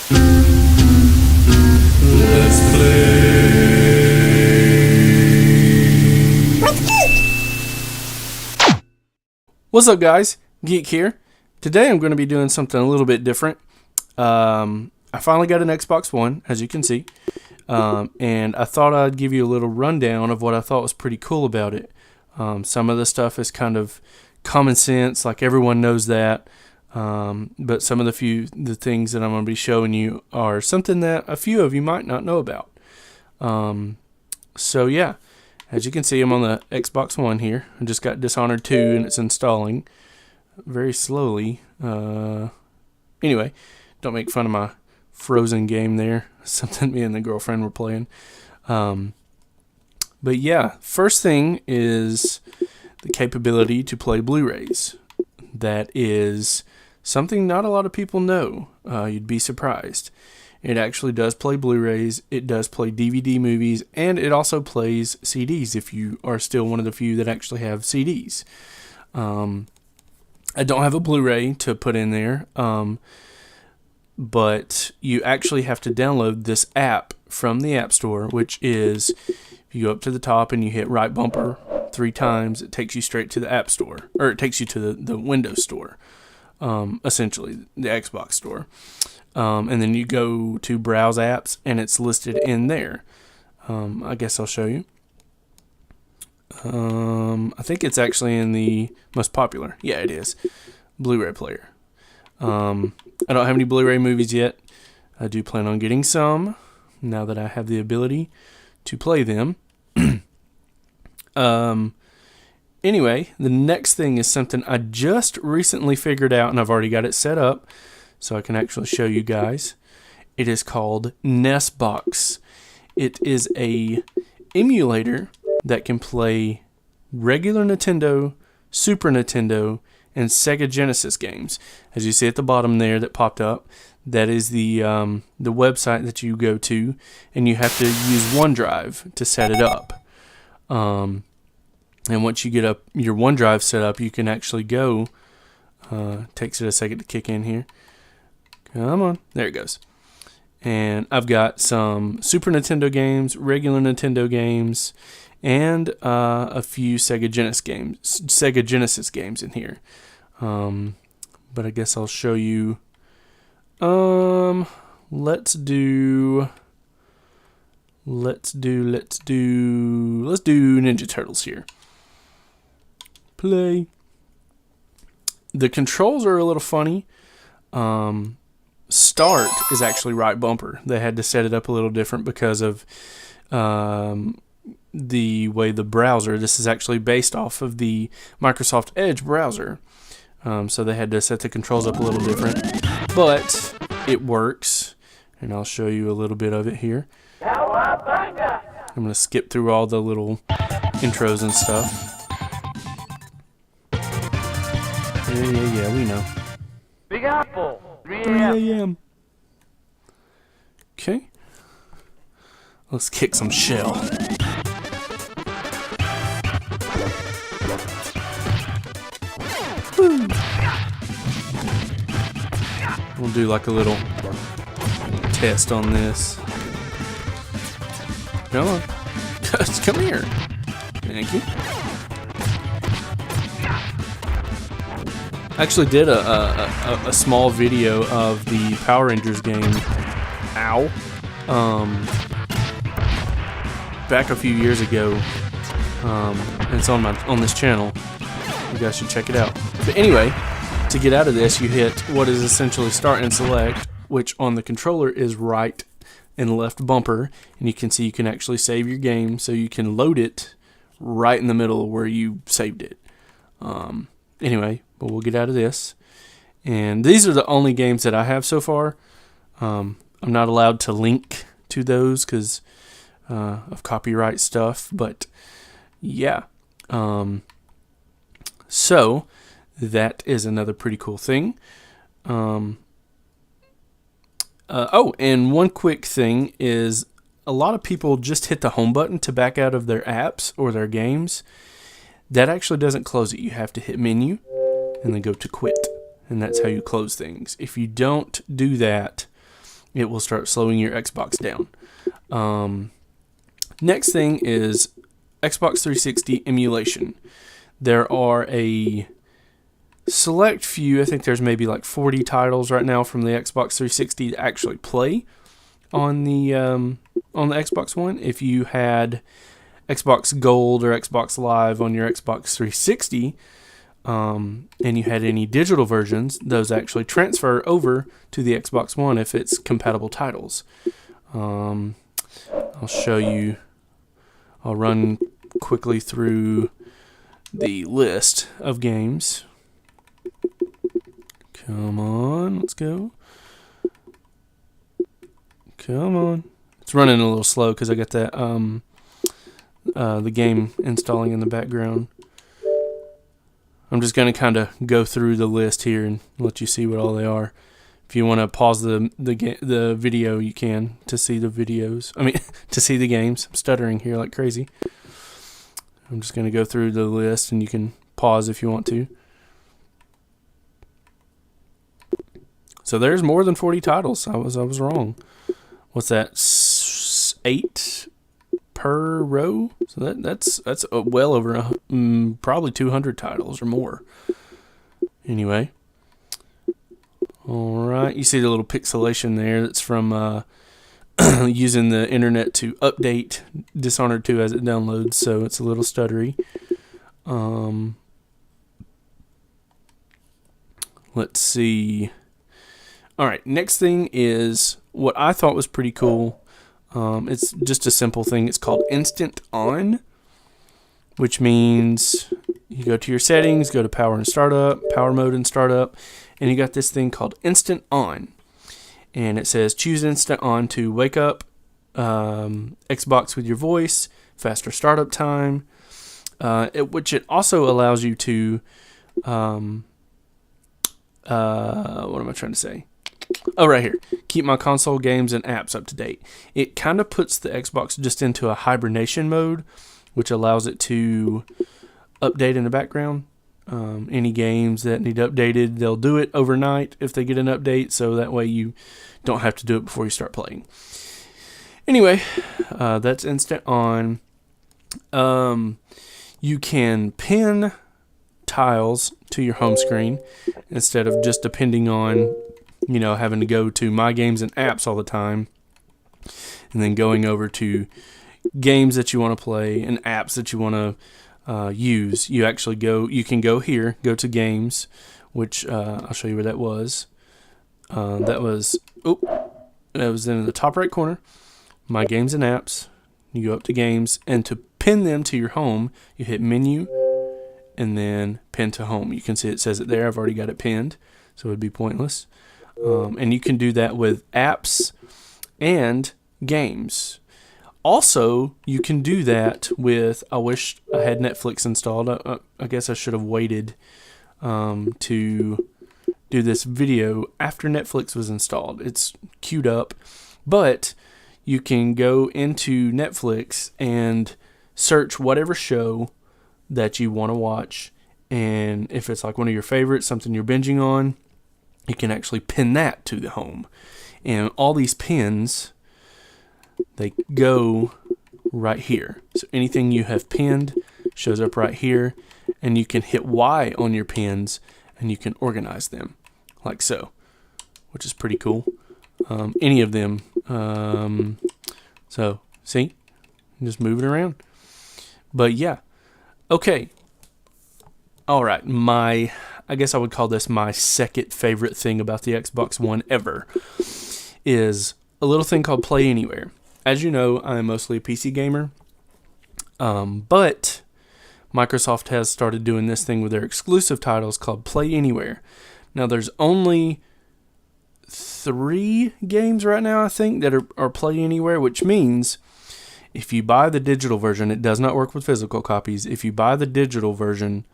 Let's play with Geek. What's up, guys? Geek here. Today I'm going to be doing something a little bit different. I finally got an Xbox One, as you can see, and I thought I'd give you a little rundown of what I thought was pretty cool about it. Some of the stuff is kind of common sense, like everyone knows that, but some of the things that I'm going to be showing you are something that a few of you might not know about. So yeah, as you can see, I'm on the Xbox One here. I just got Dishonored 2 and it's installing very slowly. Anyway, don't make fun of my frozen game there. Something me and the girlfriend were playing. But yeah, first thing is the capability to play Blu-rays. That is something not a lot of people know. You'd be surprised. It actually does play Blu-rays, it does play DVD movies, and it also plays CDs if you are still one of the few that actually have CDs. I don't have a Blu-ray to put in there, but you actually have to download this app from the App Store, which is, if you go up to the top and you hit right bumper 3 times, it takes you straight to the App Store, or it takes you to the Windows Store, essentially, the Xbox Store. And then you go to Browse Apps, and it's listed in there. I guess I'll show you. I think it's actually in the most popular. Yeah, it is. Blu-ray player. I don't have any Blu-ray movies yet. I do plan on getting some now that I have the ability to play them. Anyway, the next thing is something I just recently figured out, and I've already got it set up so I can actually show you guys. It is called NESBox. It is a emulator that can play regular Nintendo, Super Nintendo, and Sega Genesis games. As you see at the bottom there that popped up, that is the website that you go to, and you have to use OneDrive to set it up. And once you get up your OneDrive set up, you can actually go. Takes it a second to kick in here. Come on, there it goes. And I've got some Super Nintendo games, regular Nintendo games, and a few Sega Genesis games in here. But I guess I'll show you. Let's do Ninja Turtles here. Play. The controls are a little funny. Start is actually right bumper. They had to set it up a little different because of the way the browser. This is actually based off of the Microsoft Edge browser. So they had to set the controls up a little different. But it works. And I'll show you a little bit of it here. I'm going to skip through all the little intros and stuff. Yeah, we know. Big Apple. 3 a.m. Okay. Let's kick some shell. Woo. We'll do like a little test on this. Come on. Just come here. Thank you. I actually did a small video of the Power Rangers game, back a few years ago. It's on this channel. You guys should check it out. But anyway, to get out of this, you hit what is essentially start and select, which on the controller is right and left bumper, and you can see you can actually save your game, so you can load it right in the middle of where you saved it. Anyway, but we'll get out of this. And these are the only games that I have so far. I'm not allowed to link to those because of copyright stuff, but yeah. So that is another pretty cool thing. And one quick thing is a lot of people just hit the home button to back out of their apps or their games. That actually doesn't close it. You have to hit menu and then go to quit. And that's how you close things. If you don't do that, it will start slowing your Xbox down. Next thing is Xbox 360 emulation. There are a select few, I think there's maybe like 40 titles right now from the Xbox 360 to actually play on the Xbox One. If you had Xbox Gold or Xbox Live on your Xbox 360, and you had any digital versions, those actually transfer over to the Xbox One if it's compatible titles. I'll show you. I'll run quickly through the list of games. Come on, let's go. Come on. It's running a little slow because I got that the game installing in the background. I'm just going to kind of go through the list here and let you see what all they are. If you want to pause the video, you can to see the videos. I mean, to see the games. I'm stuttering here like crazy. I'm just going to go through the list, and you can pause if you want to. So there's more than 40 titles. I was wrong. What's that? 8 per row? So that's well over probably 200 titles or more. Anyway. All right. You see the little pixelation there. That's from using the internet to update Dishonored 2 as it downloads, so it's a little stuttery. Let's see. All right, next thing is what I thought was pretty cool. It's just a simple thing. It's called Instant On, which means you go to your settings, go to power mode and startup, and you got this thing called Instant On. And it says choose Instant On to wake up, Xbox with your voice, faster startup time, which it also allows you to, what am I trying to say? Oh, right here. Keep my console games and apps up to date. It kind of puts the Xbox just into a hibernation mode, which allows it to update in the background. Any games that need updated, they'll do it overnight if they get an update, so that way you don't have to do it before you start playing. Anyway, that's Instant On. You can pin tiles to your home screen instead of just depending on, having to go to My Games and Apps all the time and then going over to games that you want to play and apps that you want to use. You can go here, go to games, which I'll show you where that was. That was in the top right corner, My Games and Apps. You go up to games, and to pin them to your home, you hit menu and then pin to home. You can see it says it there. I've already got it pinned, so it would be pointless. And you can do that with apps and games. Also, you can do that with, I wish I had Netflix installed. I guess I should have waited to do this video after Netflix was installed. It's queued up, but you can go into Netflix and search whatever show that you want to watch. And if it's like one of your favorites, something you're binging on, you can actually pin that to the home. And all these pins, they go right here. So anything you have pinned shows up right here, and you can hit Y on your pins and you can organize them like so, which is pretty cool. Any of them. So see, just move it around. But yeah, okay. All right, I guess I would call this my second favorite thing about the Xbox One ever is a little thing called Play Anywhere. As you know, I am mostly a PC gamer, but Microsoft has started doing this thing with their exclusive titles called Play Anywhere. Now, there's only 3 games right now, I think, that are Play Anywhere, which means if you buy the digital version, it does not work with physical copies. If you buy the digital version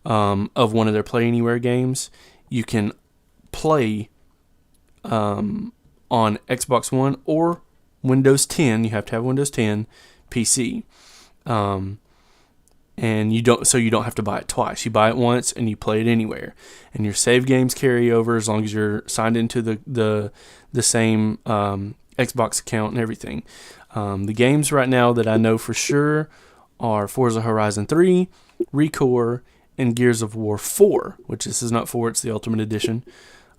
of one of their Play Anywhere games, you can play on Xbox One or Windows 10. You have to have Windows 10 PC. And and you don't have to buy it twice. You buy it once and you play it anywhere, and your save games carry over as long as you're signed into the same Xbox account and everything. The games right now that I know for sure are Forza Horizon 3, ReCore, and Gears of War 4, which this is not 4, it's the Ultimate Edition.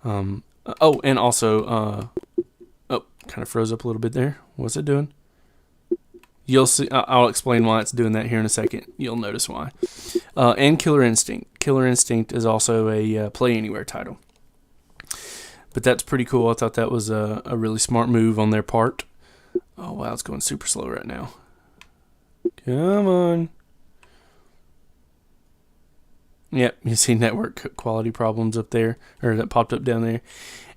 And also, kind of froze up a little bit there. What's it doing? You'll see. I'll explain why it's doing that here in a second. You'll notice why. And Killer Instinct. Killer Instinct is also a Play Anywhere title. But that's pretty cool. I thought that was a really smart move on their part. Oh, wow, it's going super slow right now. Come on. Yep, you see network quality problems up there, or that popped up down there.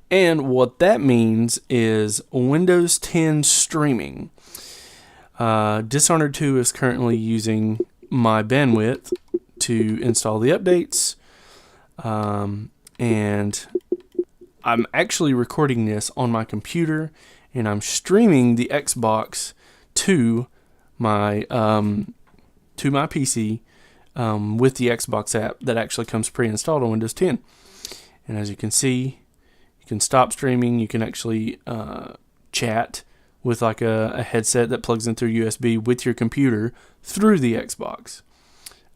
And what that means is Windows 10 streaming. Dishonored 2 is currently using my bandwidth to install the updates. And I'm actually recording this on my computer, and I'm streaming the Xbox to my PC with the Xbox app that actually comes pre-installed on Windows 10. And as you can see, you can stop streaming. You can actually chat with like a headset that plugs in through USB with your computer through the Xbox.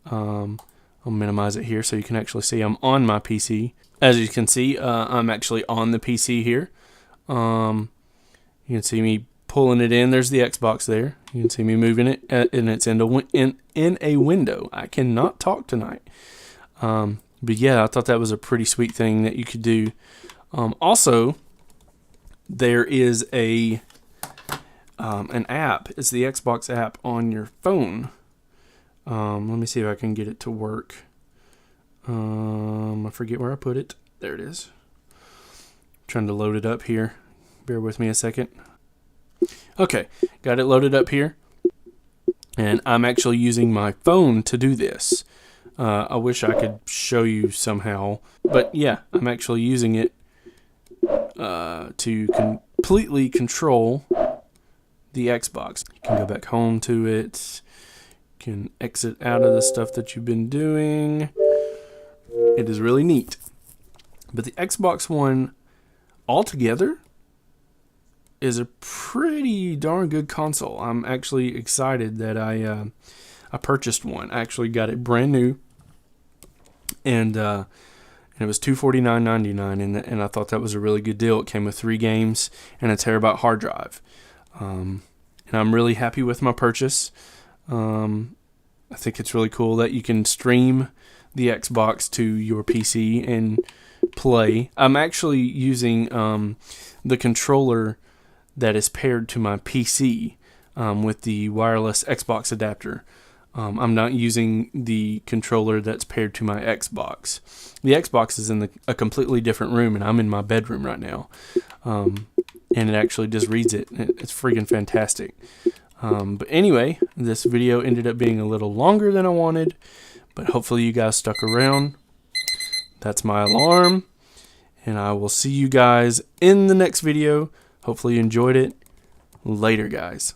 I'll minimize it here so you can actually see I'm on my PC. As you can see, I'm actually on the PC here. You can see me pulling it in. There's the Xbox there. You can see me moving it, and it's in a window. I cannot talk tonight. But yeah, I thought that was a pretty sweet thing that you could do. Also, there is an app. It's the Xbox app on your phone. Let me see if I can get it to work. I forget where I put it. There it is. Trying to load it up here. Bear with me a second. Okay, got it loaded up here. And I'm actually using my phone to do this. I wish I could show you somehow. But yeah, I'm actually using it to completely control the Xbox. You can go back home to it. You can exit out of the stuff that you've been doing. It is really neat. But the Xbox One altogether is a pretty darn good console. I'm actually excited that I purchased one. I actually got it brand new, and it was $249.99, and I thought that was a really good deal. It came with 3 games and a terabyte hard drive, and I'm really happy with my purchase. I think it's really cool that you can stream the Xbox to your PC and play. I'm actually using the controller that is paired to my PC with the wireless Xbox adapter. I'm not using the controller that's paired to my Xbox. The Xbox is in a completely different room, and I'm in my bedroom right now. And it actually just reads it. It's freaking fantastic. But anyway, this video ended up being a little longer than I wanted, but hopefully you guys stuck around. That's my alarm, and I will see you guys in the next video. Hopefully you enjoyed it. Later, guys.